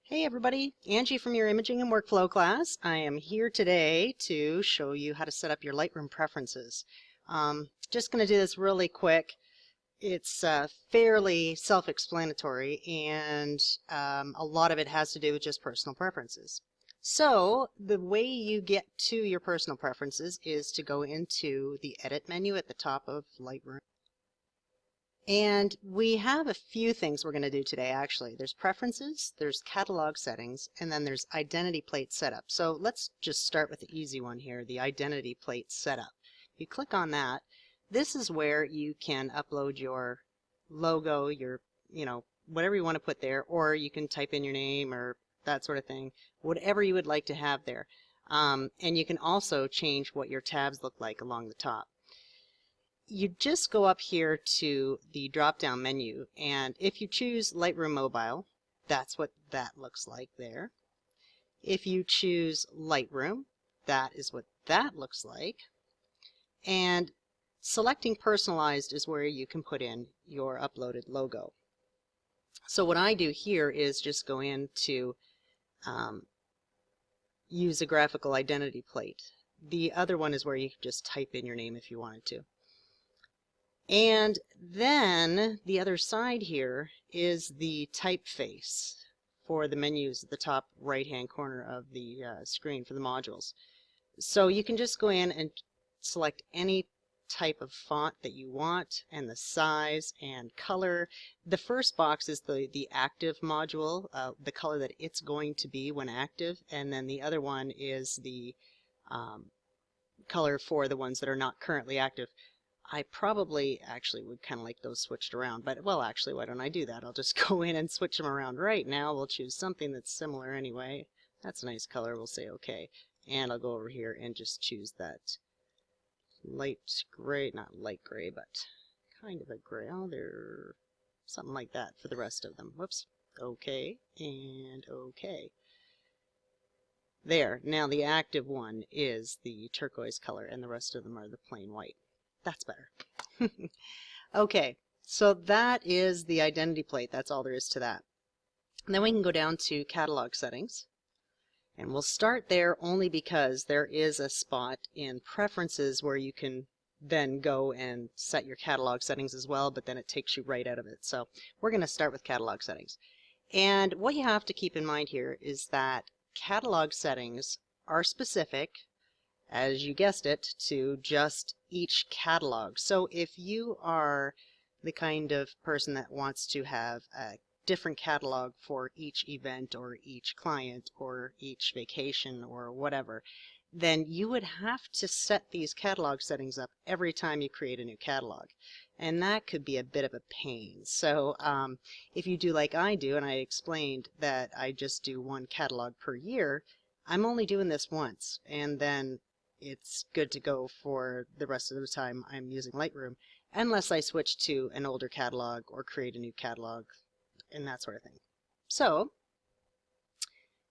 Hey everybody, Angie from your Imaging and Workflow class. I am here today to show you how to set up your Lightroom preferences. Just going to do this really quick. It's fairly self-explanatory and a lot of it has to do with just personal preferences. So the way you get to your personal preferences is to go into the Edit menu at the top of Lightroom. And we have a few things we're going to do today, actually. There's preferences, there's catalog settings, and then there's identity plate setup. So let's just start with the easy one here, the identity plate setup. You click on that. This is where you can upload your logo, your, whatever you want to put there, or you can type in your name or that sort of thing, whatever you would like to have there. And you can also change what your tabs look like along the top. You just go up here to the drop-down menu, and if you choose Lightroom Mobile, that's what that looks like there. If you choose Lightroom, that is what that looks like. And selecting Personalized is where you can put in your uploaded logo. So what I do here is just go in to use a graphical identity plate. The other one is where you can just type in your name if you wanted to. And then the other side here is the typeface for the menus at the top right hand corner of the screen for the modules. So you can just go in and select any type of font that you want and the size and color. The first box is the active module, the color that it's going to be when active, and then the other one is the color for the ones that are not currently active. I probably actually would kind of like those switched around, but well, actually, why don't I do that? I'll just go in and switch them around right now. We'll choose something that's similar anyway. That's a nice color. We'll say OK. And I'll go over here and just choose that light gray, not light gray, but kind of a gray. Oh, they're something like that for the rest of them. Whoops. OK and OK. There. Now the active one is the turquoise color, and the rest of them are the plain white. That's better. Okay, so that is the identity plate. That's all there is to that. And then we can go down to catalog settings. And we'll start there only because there is a spot in preferences where you can then go and set your catalog settings as well, but then it takes you right out of it. So we're going to start with catalog settings. And what you have to keep in mind here is that catalog settings are specific, as you guessed it, to just each catalog. So if you are the kind of person that wants to have a different catalog for each event or each client or each vacation or whatever, then you would have to set these catalog settings up every time you create a new catalog. And that could be a bit of a pain. So if you do like I do, and I explained that I just do one catalog per year, I'm only doing this once, and then it's good to go for the rest of the time I'm using Lightroom, unless I switch to an older catalog or create a new catalog and that sort of thing. So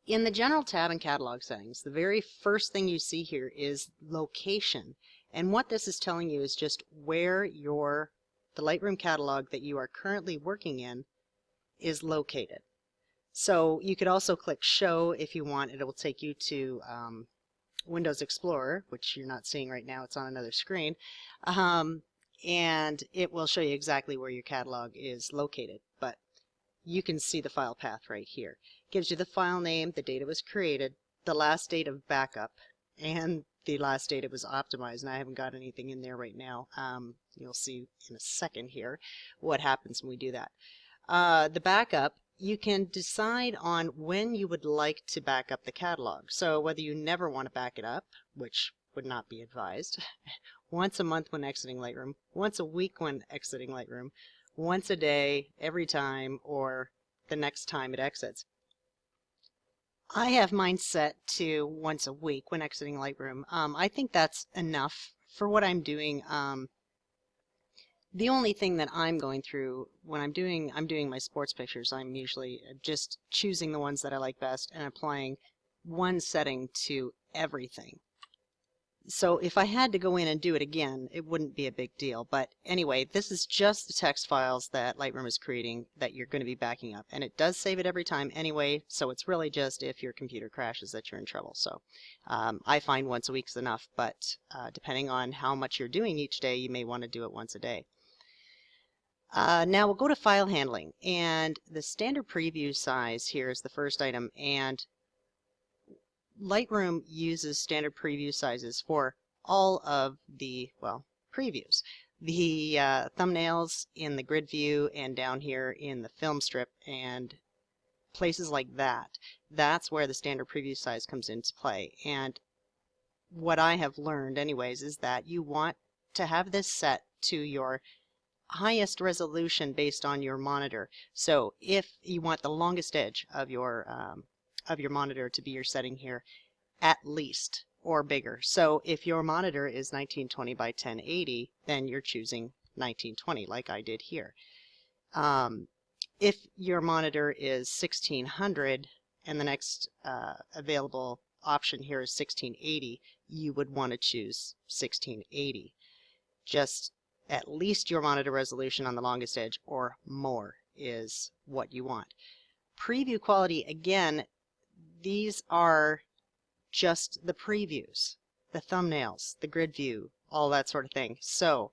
in the General tab in Catalog Settings, the very first thing you see here is Location. And what this is telling you is just where the Lightroom catalog that you are currently working in is located. So you could also click Show if you want. It will take you to Windows Explorer, which you're not seeing right now. It's on another screen. And it will show you exactly where your catalog is located. But you can see the file path right here. It gives you the file name, the date it was created, the last date of backup, and the last date it was optimized. And I haven't got anything in there right now. You'll see in a second here what happens when we do that. The backup, you can decide on when you would like to back up the catalog. So whether you never want to back it up, which would not be advised, once a month when exiting Lightroom, once a week when exiting Lightroom, once a day, every time, or the next time it exits. I have mine set to once a week when exiting Lightroom. I think that's enough for what I'm doing. The only thing that I'm going through when I'm doing my sports pictures, I'm usually just choosing the ones that I like best and applying one setting to everything. So if I had to go in and do it again, it wouldn't be a big deal. But anyway, this is just the text files that Lightroom is creating that you're going to be backing up. And it does save it every time anyway, so it's really just if your computer crashes that you're in trouble. So I find once a week is enough, but depending on how much you're doing each day, you may want to do it once a day. Now we'll go to file handling, and the standard preview size here is the first item, and Lightroom uses standard preview sizes for all of the, well, previews. The thumbnails in the grid view and down here in the film strip and places like that. That's where the standard preview size comes into play. And what I have learned anyways is that you want to have this set to your highest resolution based on your monitor. So if you want the longest edge of your monitor to be your setting here, at least, or bigger. So if your monitor is 1920 by 1080, then you're choosing 1920 like I did here. If your monitor is 1600 and the next available option here is 1680, you would want to choose 1680. Just at least your monitor resolution on the longest edge or more is what you want. Preview quality, again, these are just the previews, the thumbnails, the grid view, all that sort of thing. So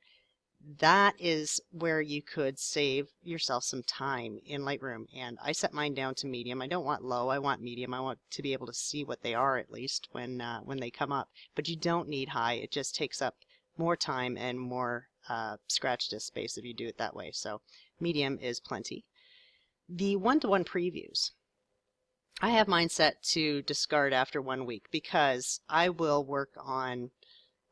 that is where you could save yourself some time in Lightroom. And I set mine down to medium. I don't want low, I want medium. I want to be able to see what they are at least when they come up. But you don't need high. It just takes up more time and more scratch disk space if you do it that way. So medium is plenty. The one-to-one previews, I have mine set to discard after 1 week because I will work on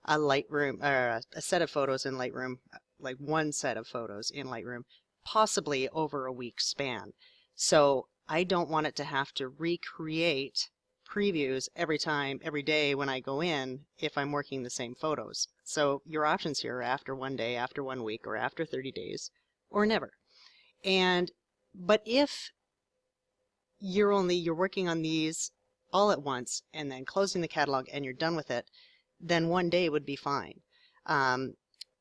a Lightroom or a set of photos in Lightroom, like one set of photos in Lightroom, possibly over a week span. So I don't want it to have to recreate previews every day when I go in if I'm working the same photos. So your options here are after 1 day, after 1 week, or after 30 days, or never. But if you're working on these all at once and then closing the catalog and you're done with it, then 1 day would be fine.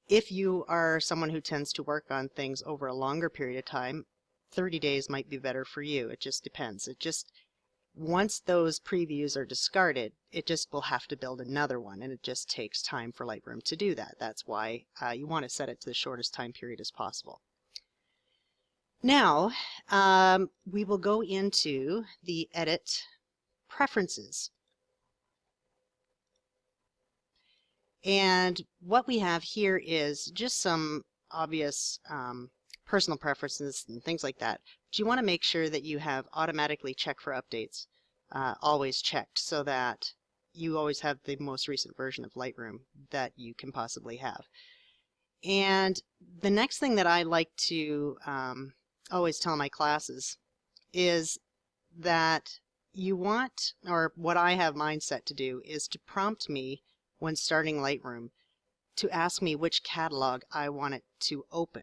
If you are someone who tends to work on things over a longer period of time, 30 days might be better for you. It just depends. Once those previews are discarded, it just will have to build another one, and it just takes time for Lightroom to do that. That's why you want to set it to the shortest time period as possible. Now, we will go into the Edit Preferences. And what we have here is just some obvious personal preferences and things like that. But you want to make sure that you have automatically check for updates always checked so that you always have the most recent version of Lightroom that you can possibly have. And the next thing that I like to always tell my classes is that you want, or what I have mine set to do, is to prompt me when starting Lightroom to ask me which catalog I want it to open.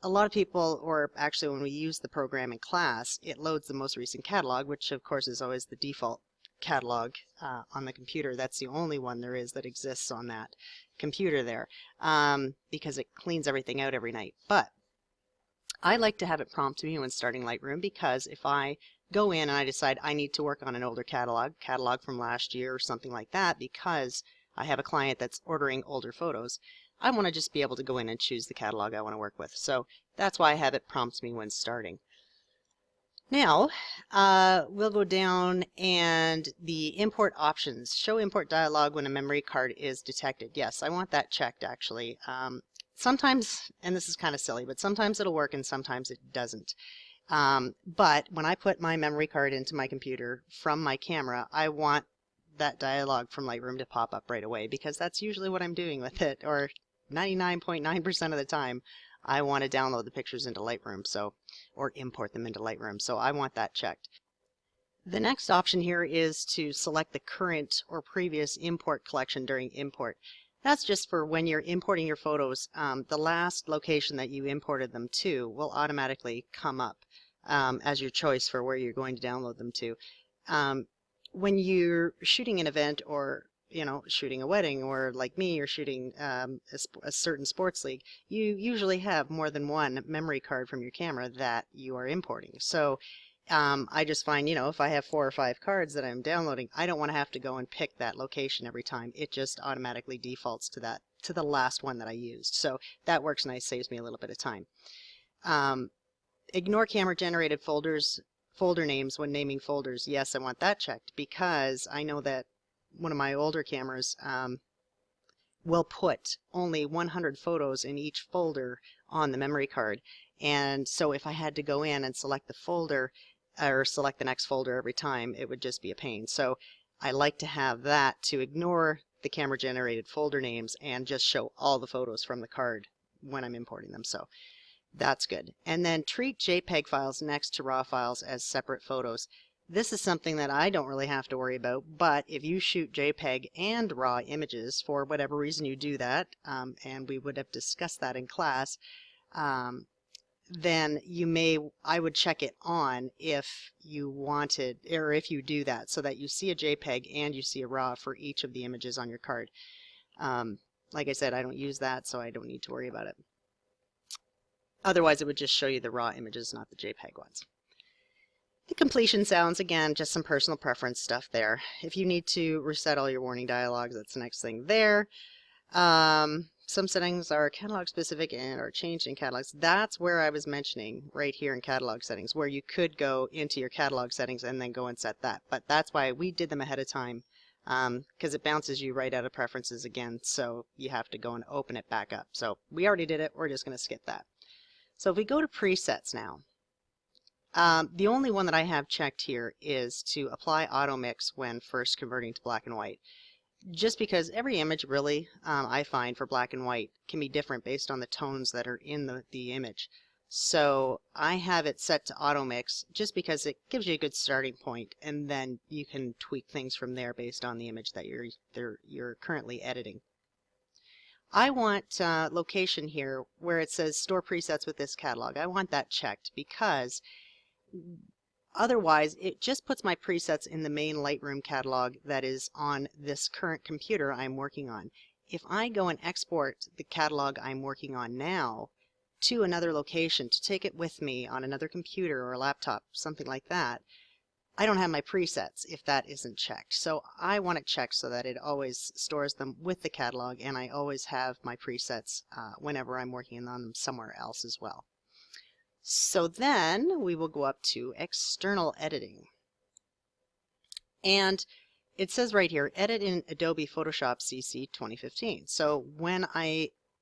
A lot of people, or actually when we use the program in class, it loads the most recent catalog, which of course is always the default catalog on the computer. That's the only one there is that exists on that computer there, because it cleans everything out every night. But I like to have it prompt me when starting Lightroom, because if I go in and I decide I need to work on an older catalog from last year or something like that, because I have a client that's ordering older photos, I want to just be able to go in and choose the catalog I want to work with. So that's why I have it prompt me when starting. Now, we'll go down, and the import options. Show import dialog when a memory card is detected. Yes, I want that checked actually. Sometimes, and this is kind of silly, but sometimes it'll work and sometimes it doesn't. But when I put my memory card into my computer from my camera, I want that dialog from Lightroom to pop up right away, because that's usually what I'm doing with it, or 99.9% of the time I want to download the pictures into Lightroom, or import them into Lightroom, so I want that checked. The next option here is to select the current or previous import collection during import. That's just for when you're importing your photos, the last location that you imported them to will automatically come up as your choice for where you're going to download them to. When you're shooting an event or you know, shooting a wedding, or like me, you're shooting a certain sports league, you usually have more than one memory card from your camera that you are importing. So I just find, you know, if I have 4 or 5 cards that I'm downloading, I don't want to have to go and pick that location every time. It just automatically defaults to that, to the last one that I used. So that works nice, saves me a little bit of time. Ignore camera generated folder names when naming folders. Yes, I want that checked, because I know that one of my older cameras will put only 100 photos in each folder on the memory card. And so if I had to go in and select the folder or select the next folder every time, it would just be a pain. So I like to have that to ignore the camera generated folder names and just show all the photos from the card when I'm importing them. So that's good. And then treat JPEG files next to RAW files as separate photos. This is something that I don't really have to worry about, but if you shoot JPEG and RAW images, for whatever reason you do that, and we would have discussed that in class, then I would check it on if you wanted, or if you do that, so that you see a JPEG and you see a RAW for each of the images on your card. Like I said, I don't use that, so I don't need to worry about it. Otherwise, it would just show you the RAW images, not the JPEG ones. The completion sounds, again, just some personal preference stuff there. If you need to reset all your warning dialogues, that's the next thing there. Some settings are catalog specific and are changed in catalogs. That's where I was mentioning right here in catalog settings, where you could go into your catalog settings and then go and set that. But that's why we did them ahead of time, because it bounces you right out of preferences again, so you have to go and open it back up. So we already did it. We're just going to skip that. So if we go to presets now, the only one that I have checked here is to apply auto mix when first converting to black and white. Just because every image really, I find for black and white, can be different based on the tones that are in the image. So I have it set to auto mix just because it gives you a good starting point, and then you can tweak things from there based on the image that you're currently editing. I want location here where it says store presets with this catalog. I want that checked, because otherwise it just puts my presets in the main Lightroom catalog that is on this current computer I'm working on. If I go and export the catalog I'm working on now to another location to take it with me on another computer or a laptop, something like that, I don't have my presets if that isn't checked. So I want it checked so that it always stores them with the catalog, and I always have my presets whenever I'm working on them somewhere else as well. So then we will go up to external editing. And it says right here, edit in Adobe Photoshop CC 2015. So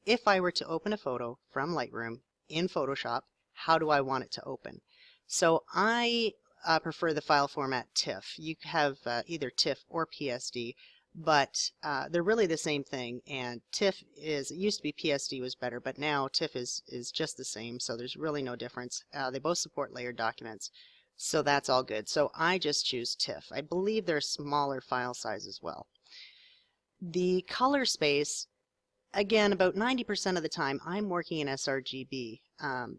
if I were to open a photo from Lightroom in Photoshop, how do I want it to open? So I prefer the file format TIFF. You have either TIFF or PSD, but they're really the same thing, and TIFF it used to be PSD was better, but now TIFF is just the same, so there's really no difference. They both support layered documents, so that's all good. So I just choose TIFF. I believe they're a smaller file size as well. The color space, again, about 90% of the time I'm working in sRGB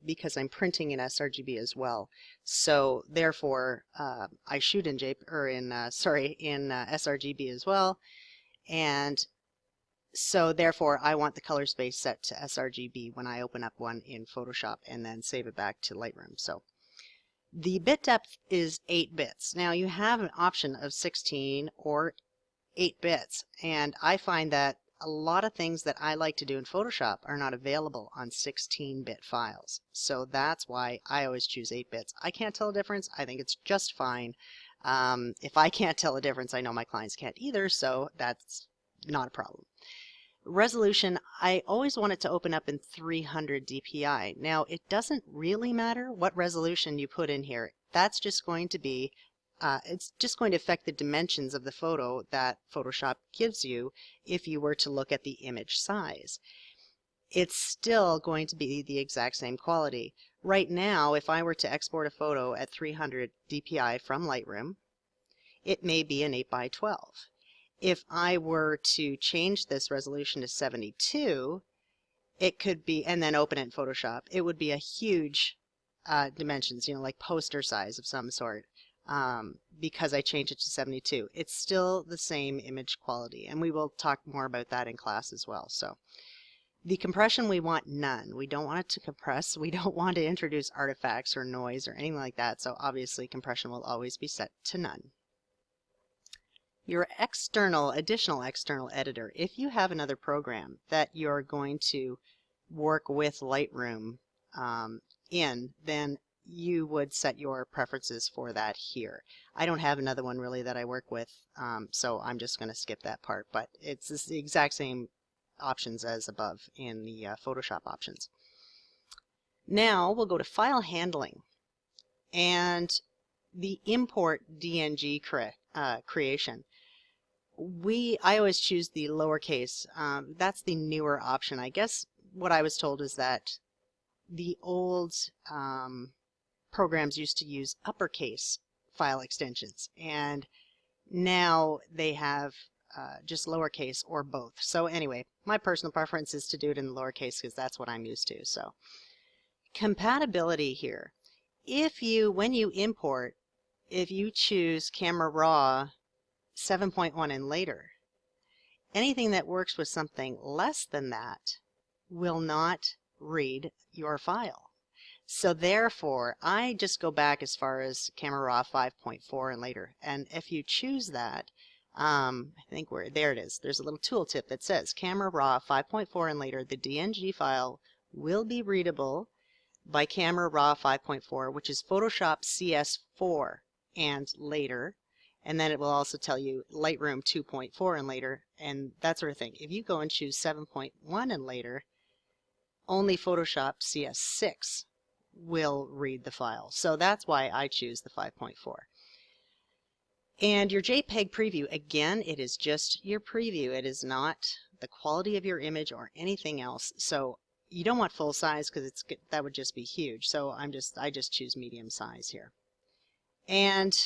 because I'm printing in sRGB as well. So therefore, I shoot in sRGB as well, and so therefore I want the color space set to sRGB when I open up one in Photoshop and then save it back to Lightroom. So the bit depth is 8 bits. Now you have an option of 16 or 8 bits, and I find that a lot of things that I like to do in Photoshop are not available on 16-bit files. So that's why I always choose 8 bits. I can't tell a difference. I think it's just fine. If I can't tell a difference, I know my clients can't either, so that's not a problem. Resolution, I always want it to open up in 300 dpi. Now, it doesn't really matter what resolution you put in here. That's just going to be it's just going to affect the dimensions of the photo that Photoshop gives you if you were to look at the image size. It's still going to be the exact same quality. Right now, if I were to export a photo at 300 dpi from Lightroom, it may be an 8x12. If I were to change this resolution to 72, it could be, and then open it in Photoshop, it would be a huge dimensions, you know, like poster size of some sort. because I changed it to 72. It's still the same image quality, and we will talk more about that in class as well. So the compression, we want none. We don't want it to compress. We don't want to introduce artifacts or noise or anything like that. So obviously compression will always be set to none. Your additional external editor, if you have another program that you're going to work with Lightroom then you would set your preferences for that here. I don't have another one really that I work with, so I'm just going to skip that part, but it's the exact same options as above in the Photoshop options. Now we'll go to file handling and the import DNG creation. I always choose the lowercase. That's the newer option. I guess what I was told is that the old programs used to use uppercase file extensions, and now they have just lowercase or both. So anyway, my personal preference is to do it in lowercase because that's what I'm used to. So compatibility here. When you import, if you choose Camera Raw 7.1 and later, anything that works with something less than that will not read your file. So therefore, I just go back as far as Camera Raw 5.4 and later. And if you choose that, I think there it is. There's a little tooltip that says Camera Raw 5.4 and later, the DNG file will be readable by Camera Raw 5.4, which is Photoshop CS4 and later. And then it will also tell you Lightroom 2.4 and later, and that sort of thing. If you go and choose 7.1 and later, only Photoshop CS6 will read the file. So that's why I choose the 5.4. And your JPEG preview, again, it is just your preview. It is not the quality of your image or anything else. So you don't want full size because that would just be huge. So I just choose medium size here. And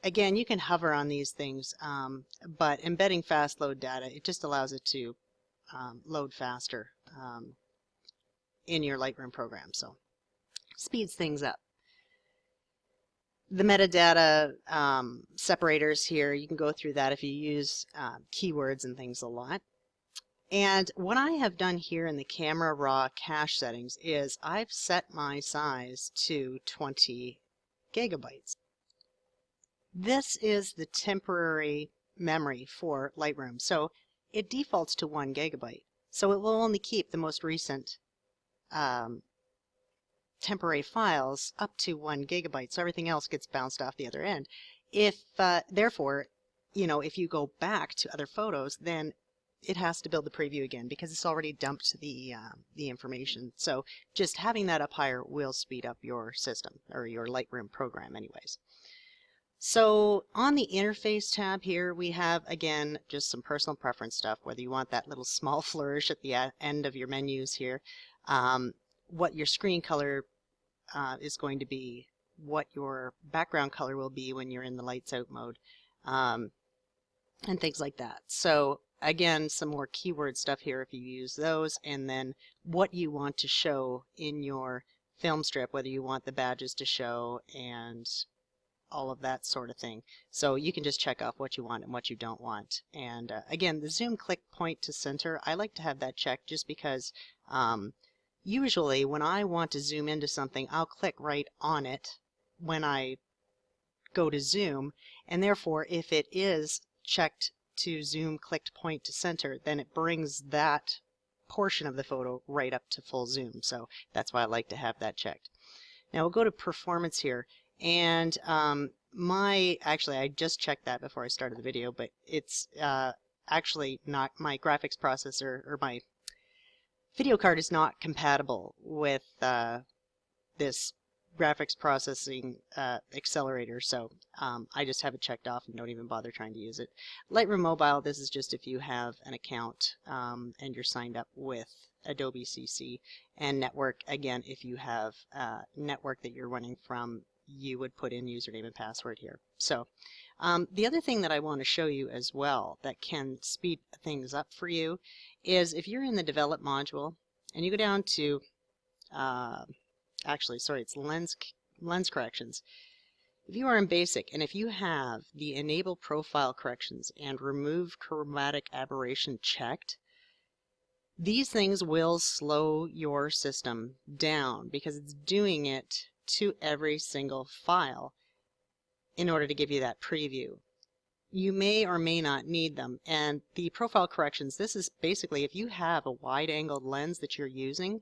again, you can hover on these things, but embedding fast load data, it just allows it to load faster in your Lightroom program, so speeds things up. The metadata separators here, you can go through that if you use keywords and things a lot. And what I have done here in the Camera Raw cache settings is I've set my size to 20 gigabytes. This is the temporary memory for Lightroom, so it defaults to 1 gigabyte. So it will only keep the most recent temporary files up to 1 gigabyte, so everything else gets bounced off the other end. Therefore, if you go back to other photos, then it has to build the preview again because it's already dumped the information. So just having that up higher will speed up your system, or your Lightroom program anyways. So on the interface tab here, we have, again, just some personal preference stuff, whether you want that little small flourish at the end of your menus here, what your screen color is going to be, what your background color will be when you're in the lights out mode, and things like that. So again, some more keyword stuff here if you use those, and then what you want to show in your film strip, whether you want the badges to show and all of that sort of thing. So you can just check off what you want and what you don't want. And again, the zoom, click, point to center, I like to have that checked just because usually when I want to zoom into something, I'll click right on it when I go to zoom, and therefore if it is checked to zoom, click, point to center, then it brings that portion of the photo right up to full zoom. So that's why I like to have that checked. Now we'll go to performance here. And actually I just checked that before I started the video, but it's actually not, my graphics processor, or my video card is not compatible with this graphics processing accelerator, so I just have it checked off and don't even bother trying to use it. Lightroom Mobile, this is just if you have an account and you're signed up with Adobe CC. And network, again, if you have a network that you're running from, you would put in username and password here. So the other thing that I want to show you as well that can speed things up for you is if you're in the develop module and you go down to it's lens corrections. If you are in Basic and if you have the Enable Profile Corrections and Remove Chromatic Aberration checked, these things will slow your system down because it's doing it to every single file in order to give you that preview. You may or may not need them, and the profile corrections, this is basically if you have a wide-angled lens that you're using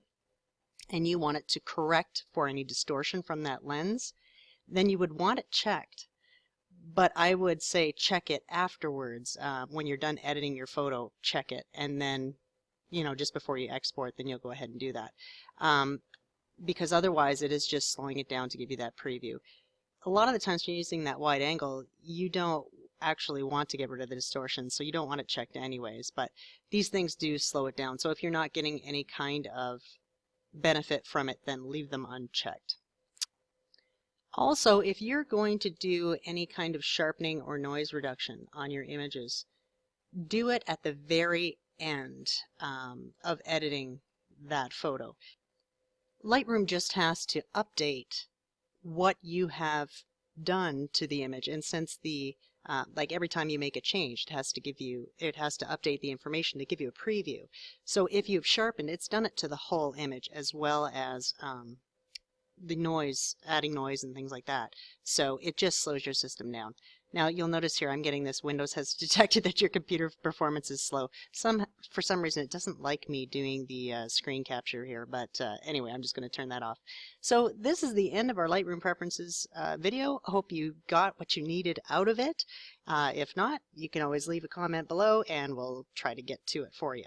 and you want it to correct for any distortion from that lens, then you would want it checked. But I would say check it afterwards. When you're done editing your photo, check it, and then, you know, just before you export, then you'll go ahead and do that. Because otherwise it is just slowing it down to give you that preview. A lot of the times when you're using that wide angle, you don't actually want to get rid of the distortion, so you don't want it checked anyways, but these things do slow it down. So if you're not getting any kind of benefit from it, then leave them unchecked. Also, if you're going to do any kind of sharpening or noise reduction on your images, do it at the very end of editing that photo. Lightroom just has to update what you have done to the image, and since the like every time you make a change, it has to update the information to give you a preview. So if you've sharpened, it's done it to the whole image as well as the noise, adding noise and things like that. So it just slows your system down. Now you'll notice here I'm getting this Windows has detected that your computer performance is slow. For some reason it doesn't like me doing the screen capture here, but anyway, I'm just going to turn that off. So this is the end of our Lightroom Preferences video. I hope you got what you needed out of it. If not, you can always leave a comment below and we'll try to get to it for you.